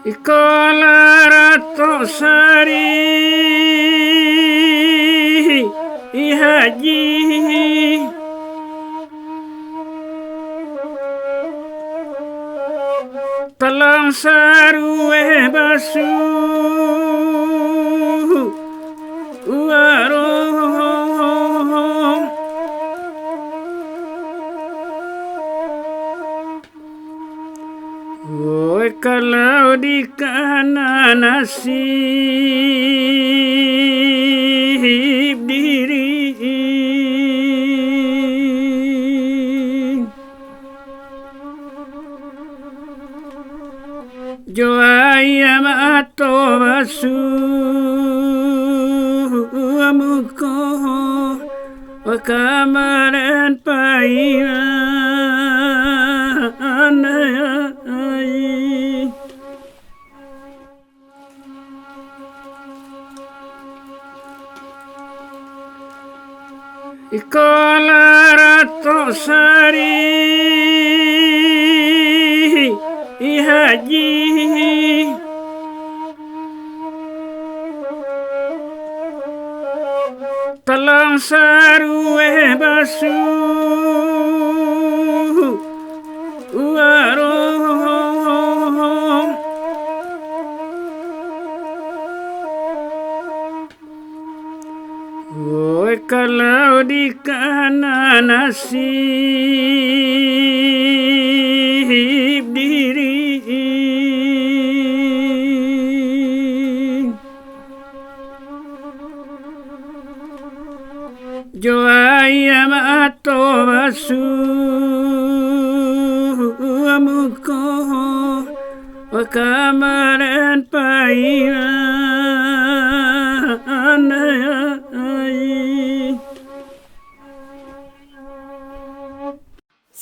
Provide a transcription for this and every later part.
Ikolarato sari ihaji talang sarue basu uaro Oi kalau di kanan nasib diri jo ayam atau basu amuko kamaran paian Ikolarato sari ihaji talang sarue basu uaro Oi kalau di kanan nasib diri jo ayam atau basu amuko kamaran paian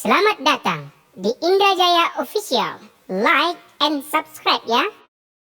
Selamat datang di Indrajaya Official. Like and subscribe ya.